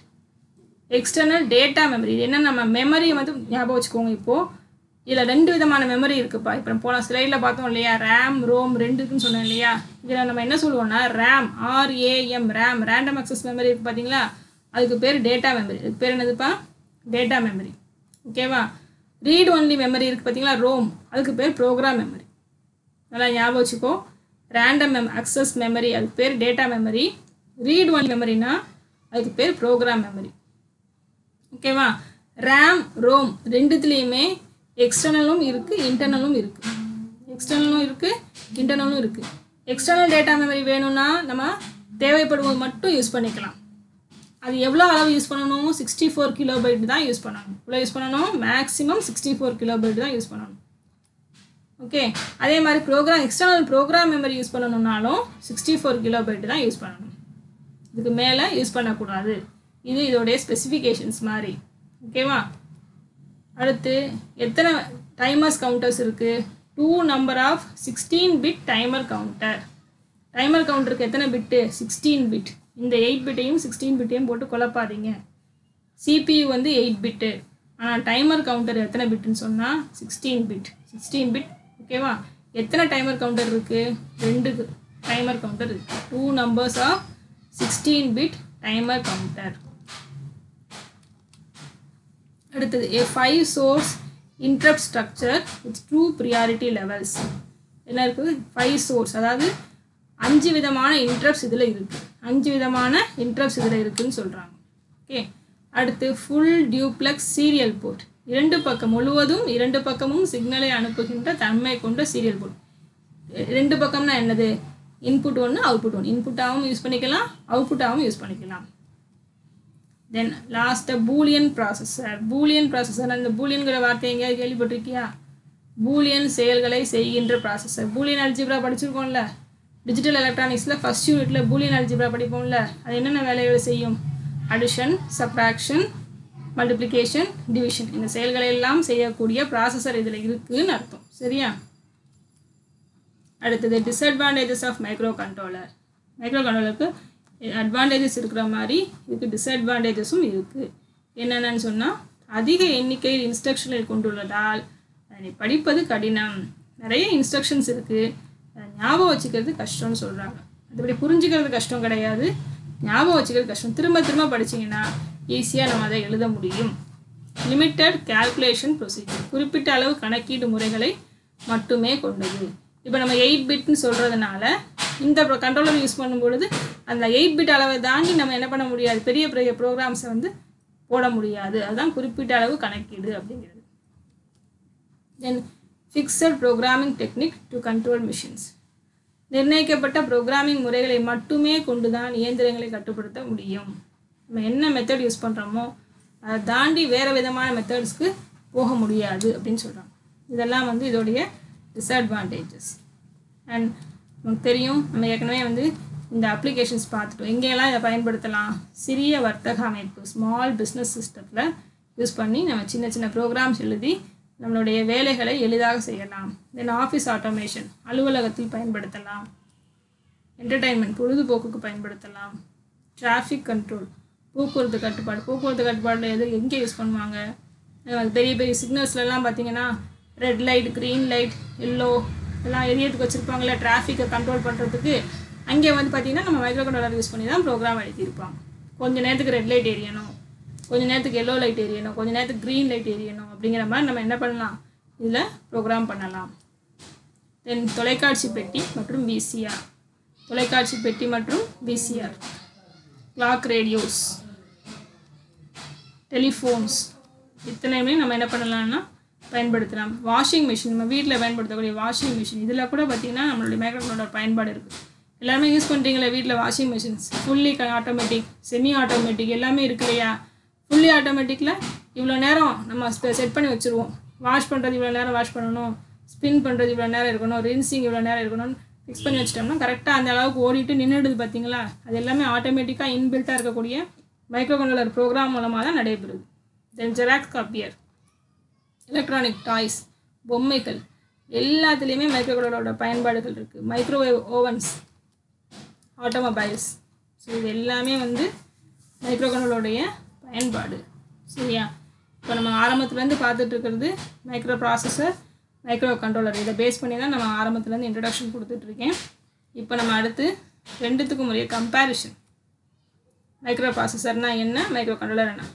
எக்ஸ்டர்னல் டேட்டா மெமரி இது என்ன? நம்ம மெமரியை ஞாபகம் வச்சுக்கோங்க. இப்போது இதில் 2 விதமான மெமரி இருக்குப்பா. இப்போ போன ஸ்லைடில் பார்த்தோம் இல்லையா? ரேம், ரோம் 2 இருக்குன்னு சொன்னேன் இல்லையா? இதில் நம்ம என்ன சொல்லுவோம்னா RAM, RAM random access memory இருக்குது பார்த்தீங்களா? அதுக்கு பேர் டேட்டா மெமரி. அதுக்கு பேர் என்னதுப்பா? Data memory. ஓகேவா? ரீட் ஒன்லி மெமரி இருக்குது பார்த்தீங்களா? ரோம். அதுக்கு பேர் ப்ரோக்ராம் மெமரி. நல்லா ஞாபகம் வச்சுக்கோ. ரேண்டம் அக்சஸ் மெமரி அதுக்கு பேர் டேட்டா மெமரி. ரீட் ஒன்லி மெமரினா அதுக்கு பேர் ப்ரோக்ராம் மெமரி. ஓகேவா? ரேம், ரோம் ரெண்டுத்துலேயுமே எக்ஸ்டர்னலும் இருக்குது, இன்டர்னலும் இருக்குது. எக்ஸ்டர்னல் டேட்டா மெமரி வேணும்னா நம்ம தேவைப்படுவது மட்டும் யூஸ் பண்ணிக்கலாம். அது எவ்வளோ அளவு யூஸ் பண்ணணும்? 64 கிலோபைட் தான் யூஸ் பண்ணணும். இவ்வளோ யூஸ் பண்ணணும்? மேக்ஸிமம் 64 கிலோபைட் தான் யூஸ் பண்ணணும். ஓகே. அதே மாதிரி எக்ஸ்டர்னல் ப்ரோக்ராம் மெமரி யூஸ் பண்ணணும்னாலும் 64 கிலோபைட் தான் யூஸ் பண்ணணும். இதுக்கு மேலே யூஸ் பண்ணக்கூடாது. இது இதோடைய ஸ்பெசிஃபிகேஷன்ஸ் மாதிரி. ஓகேவா? அடுத்து எத்தனை டைமர்ஸ் கவுண்டர்ஸ் இருக்குது? 2 number of 16 bit timer counter. Timer கவுண்டருக்கு எத்தனை பிட்டு? 16 பிட். இந்த 8 பிட்டையும் 16 பிட்டையும் போட்டு குழப்பாதீங்க. CPU 8 பிட்டு. ஆனால் டைமர் கவுண்டர் எத்தனை பிட்டுன்னு சொன்னால் 16 பிட். ஓகேவா? எத்தனை டைமர் கவுண்டர் இருக்குது? 2 டைமர் கவுண்டர் இருக்குது. 2 numbers of 16 bit timer counter. அடுத்தது a 5 source interrupt structure with 2 priority levels. என்ன இருக்குது 5 source, அதாவது 5 விதமான interrupts இதில் இருக்குது. 5 விதமான interrupts இதில் இருக்குன்னு சொல்கிறாங்க. ஓகே, அடுத்து full duplex serial port. இரண்டு பக்கம் முழுவதும் இரண்டு பக்கமும் சிக்னலை அனுப்புகின்ற தன்மை கொண்ட சீரியல் போர்ட். ரெண்டு பக்கம்னா என்னது? இன்புட் ஒன்று அவுட்புட் ஒன்று. இன்புட்டாகவும் யூஸ் பண்ணிக்கலாம், அவுட்புட்டாகவும் யூஸ் பண்ணிக்கலாம். Then last Boolean processor. Boolean processor, அந்த பூலியன்கிற வார்த்தை எங்கேயாவது கேள்விப்பட்டிருக்கியா? பூலியன் செயல்களை செய்கின்ற ப்ராசஸர். பூலியன் அல்ஜிப்ரா படிச்சிருக்கோம்ல, டிஜிட்டல் எலக்ட்ரானிக்ஸில் ஃபஸ்ட் யூனிட்டில் பூலியன் அல்ஜிப்ரா படிப்போம்ல. அது என்னென்ன வேலைகளை செய்யும்? அடிஷன், சப்ராக்ஷன், மல்டிப்ளிகேஷன், டிவிஷன், இந்த செயல்களை எல்லாம் செய்யக்கூடிய ப்ராசஸர் இதில் இருக்குதுன்னு அர்த்தம். சரியா? அடுத்தது டிஸ்அட்வான்டேஜஸ் ஆஃப் மைக்ரோ கண்ட்ரோலர். மைக்ரோ கண்ட்ரோலருக்கு அட்வான்டேஜஸ் இருக்கிற மாதிரி இதுக்கு டிஸ்அட்வான்டேஜஸும் இருக்குது. என்னென்னு சொன்னால், அதிக எண்ணிக்கையில் இன்ஸ்ட்ரக்ஷன்களை கொண்டுள்ளதால் அதை படிப்பது கடினம். நிறைய இன்ஸ்ட்ரக்ஷன்ஸ் இருக்குது, அதை ஞாபகம் வச்சுக்கிறது கஷ்டம்னு சொல்கிறாங்க. அதுபடி புரிஞ்சுக்கிறது கஷ்டம் கிடையாது, ஞாபகம் வச்சுக்கிறது கஷ்டம். திரும்ப திரும்ப படிச்சிங்கன்னா ஈஸியாக நம்ம அதை எழுத முடியும். லிமிட்டட் கால்குலேஷன் ப்ரொசீஜர், குறிப்பிட்ட அளவு கணக்கீடு முறைகளை மட்டுமே கொண்டது. இப்போ நம்ம 8 பிட்னு சொல்கிறதுனால இந்த கண்ட்ரோலர் யூஸ் பண்ணும்பொழுது அந்த 8 பிட் அளவை தாண்டி நம்ம என்ன பண்ண முடியாது, பெரிய பெரிய ப்ரோக்ராம்ஸை வந்து போட முடியாது. அதுதான் குறிப்பிட்ட அளவு கணக்கீடு அப்படிங்கிறது. Then fixed programming technique to control machines. நிர்ணயிக்கப்பட்ட ப்ரோக்ராமிங் முறைகளை மட்டுமே கொண்டு தான் இயந்திரங்களை கட்டுப்படுத்த முடியும். நம்ம என்ன மெத்தட் யூஸ் பண்ணுறோமோ அதை தாண்டி வேறு விதமான மெத்தட்ஸ்க்கு போக முடியாது அப்படின்னு சொல்கிறாங்க. இதெல்லாம் வந்து இதோடைய டிஸ்அட்வான்டேஜஸ். அண்ட் நமக்கு தெரியும், நம்ம ஏற்கனவே வந்து இந்த அப்ளிகேஷன்ஸ் பார்த்துட்டோம். எங்கெல்லாம் இதை பயன்படுத்தலாம்? சிறிய வர்த்தக அமைப்பு, ஸ்மால் பிஸ்னஸ் சிஸ்டத்தில் யூஸ் பண்ணி நம்ம சின்ன சின்ன ப்ரோக்ராம்ஸ் எழுதி நம்மளுடைய வேலைகளை எளிதாக செய்யலாம். தென் ஆஃபீஸ் ஆட்டோமேஷன், அலுவலகத்தில் பயன்படுத்தலாம். என்டர்டைன்மெண்ட், பொழுதுபோக்குக்கு பயன்படுத்தலாம். டிராஃபிக் கண்ட்ரோல், போக்குவரத்து கட்டுப்பாடு. போக்குவரத்து கட்டுப்பாடு எங்கே யூஸ் பண்ணுவாங்க? பெரிய பெரிய சிக்னல்ஸ்லாம் பார்த்தீங்கன்னா red light, green light, yellow எல்லாம் எரியத்துக்கு வச்சுருப்பாங்களே டிராஃபிக்கை கண்ட்ரோல் பண்ணுறதுக்கு. அங்கே வந்து பார்த்திங்கன்னா நம்ம மைக்ரோ கண்ட்ரோலர் யூஸ் பண்ணி தான் ப்ரோக்ராம் எழுதியிருப்பாங்க. கொஞ்சம் நேரத்துக்கு ரெட் லைட் எரியணும், கொஞ்சம் நேரத்துக்கு எல்லோ லைட் எரியணும், கொஞ்சம் நேரத்துக்கு க்ரீன் லைட் எரியணும் அப்படிங்கிற மாதிரி நம்ம என்ன பண்ணலாம், இதில் ப்ரோக்ராம் பண்ணலாம். தென் தொலைக்காட்சி பெட்டி மற்றும் விசிஆர். தொலைக்காட்சி பெட்டி மற்றும் விசிஆர், கிளாக் ரேடியோஸ், டெலிஃபோன்ஸ், இத்தனையுமே நம்ம என்ன பண்ணலாம்னா பயன்படுத்தலாம். வாஷிங் மிஷின், நம்ம வீட்டில் பயன்படுத்தக்கூடிய வாஷிங் மிஷின், இதில் கூட பார்த்திங்கன்னா நம்மளுடைய மைக்ரோ கண்ட்ரோலர் பயன்பாடு இருக்குது. எல்லாமே யூஸ் பண்ணுறீங்களே வீட்டில் washing machines. Fully automatic, semi automatic எல்லாமே இருக்கு இல்லையா? ஃபுல்லி ஆட்டோமேட்டிக்கில் இவ்வளோ நேரம் நம்ம செட் பண்ணி வச்சுருவோம். வாஷ் பண்ணுறது இவ்வளோ நேரம் வாஷ் பண்ணணும், ஸ்பின் பண்ணுறது இவ்வளோ நேரம் இருக்கணும், ரின்சிங் இவ்வளோ நேரம் இருக்கணும்னு ஃபிக்ஸ் பண்ணி வச்சிட்டோம்னா கரெக்டாக அந்த அளவுக்கு ஓடிட்டு நின்றுடுது பார்த்தீங்களா? அது எல்லாமே ஆட்டோமேட்டிக்காக இன்பில்ட்டாக இருக்கக்கூடிய மைக்ரோ கண்ட்ரோலர் ப்ரோக்ராம் மூலமாக தான் நடைபெறுது. தென் ஜெராக்ஸ் காப்பியர், எலக்ட்ரானிக் டாய்ஸ், பொம்மைகள் எல்லாத்துலேயுமே மைக்ரோ கண்ட்ரோலரோட பயன்பாடுகள் இருக்குது. மைக்ரோவேவ் ஓவன்ஸ், ஆட்டோமொபைல்ஸ், ஸோ இது எல்லாமே வந்து மைக்ரோ கண்ட்ரோலருடைய பயன்பாடு. சரியா? இப்போ நம்ம ஆரம்பத்துலேருந்து பார்த்துட்டு இருக்கிறது மைக்ரோ ப்ராசஸர், மைக்ரோ கண்ட்ரோலர். இதை பேஸ் பண்ணி தான் நம்ம ஆரம்பத்துலேருந்து இன்ட்ரடக்ஷன் கொடுத்துட்ருக்கேன். இப்போ நம்ம அடுத்து ரெண்டுத்துக்கும் முறைய கம்பேரிஷன். மைக்ரோ ப்ராசஸர்னால் என்ன, மைக்ரோ கண்ட்ரோலர் என்ன?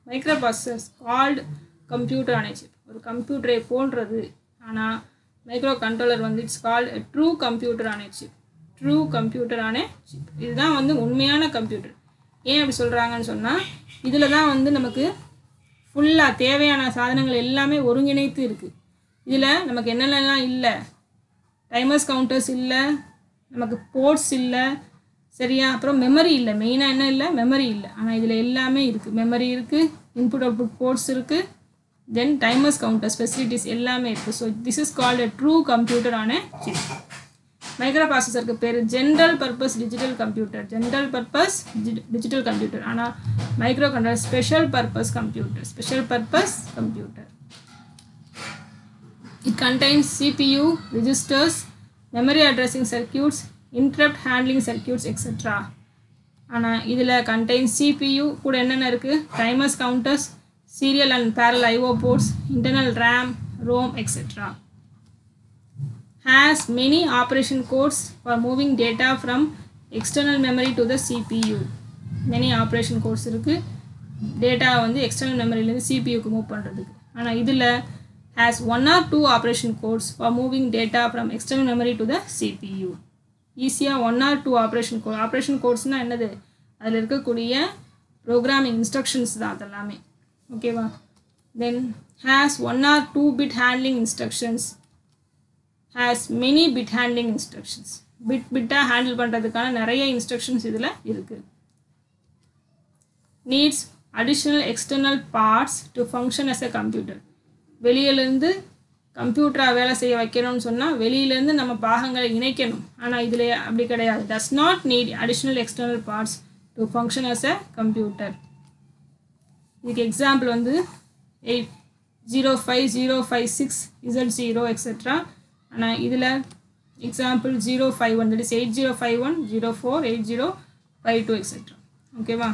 Micro processors called computer on a chip, ஒரு கம்ப்யூட்டரை போன்றது. ஆனால் மைக்ரோ கண்ட்ரோலர் வந்து it's called true computer on a chip. True computer on a chip, இதுதான் வந்து உண்மையான கம்ப்யூட்டர். ஏன் அப்படி சொல்கிறாங்கன்னு சொன்னால், இதில் தான் வந்து நமக்கு ஃபுல்லாக தேவையான சாதனங்கள் எல்லாமே ஒருங்கிணைத்து இருக்குது. இதில் நமக்கு என்னென்னலாம் இல்லை, டைமர்ஸ் கவுண்டர்ஸ் இல்லை, நமக்கு போர்ட்ஸ் இல்லை, சரியா? அப்புறம் மெமரி இல்லை. மெயினாக என்ன இல்லை, மெமரி இல்லை. ஆனால் இதில் எல்லாமே இருக்குது. மெமரி இருக்குது, இன்புட் அவுட்புட் போர்ட்ஸ் இருக்குது, தென் டைமர்ஸ் கவுண்டர்ஸ் ஃபெசிலிட்டிஸ் எல்லாமே இருக்குது. So this is called a true computer on a chip. மைக்ரோ ப்ராசஸருக்கு பேர் general purpose digital computer. General purpose digital computer. ஆனால் microcontroller special purpose computer. Special purpose computer. It contains CPU, registers, memory addressing circuits, interrupt handling circuits, etc. ஆனால் இதில் contains CPU கூட என்னென்ன இருக்குது, timers, counters, serial and parallel IO ports, internal RAM, ROM, etc. Has many operation codes for moving data from external memory to the CPU. many operation codes இருக்குது, data வந்து external மெமரியிலேருந்து சிபியூக்கு move பண்ணுறதுக்கு. ஆனால் இதில் has 1 or 2 operation codes for moving data from external memory to the CPU. ஈஸியாக 1 or 2 operation கோட்ஸ்னால் என்னது, அதில் இருக்கக்கூடிய programming instructions தான் அதெல்லாமே. ஓகேவா. Then has 1 or 2 bit handling instructions, has many bit handling instructions. பிட்டாக ஹேண்டில் பண்ணுறதுக்கான நிறைய இன்ஸ்ட்ரக்ஷன்ஸ் இதில் இருக்குது. Needs additional external parts to function as a computer. வெளியிலேருந்து கம்ப்யூட்டராக வேலை செய்ய வைக்கணும்னு சொன்னால் வெளியிலேருந்து நம்ம பாகங்களை இணைக்கணும். ஆனால் இதில் அப்படி கிடையாது. does not need additional external parts to function as a computer. இதுக்கு எக்ஸாம்பிள் வந்து 805056 Z0 எக்ஸெட்ரா. ஆனால் இதில் எக்ஸாம்பிள் 051, that is 8051 04 8052 எக்ஸெட்ரா. ஓகேவா.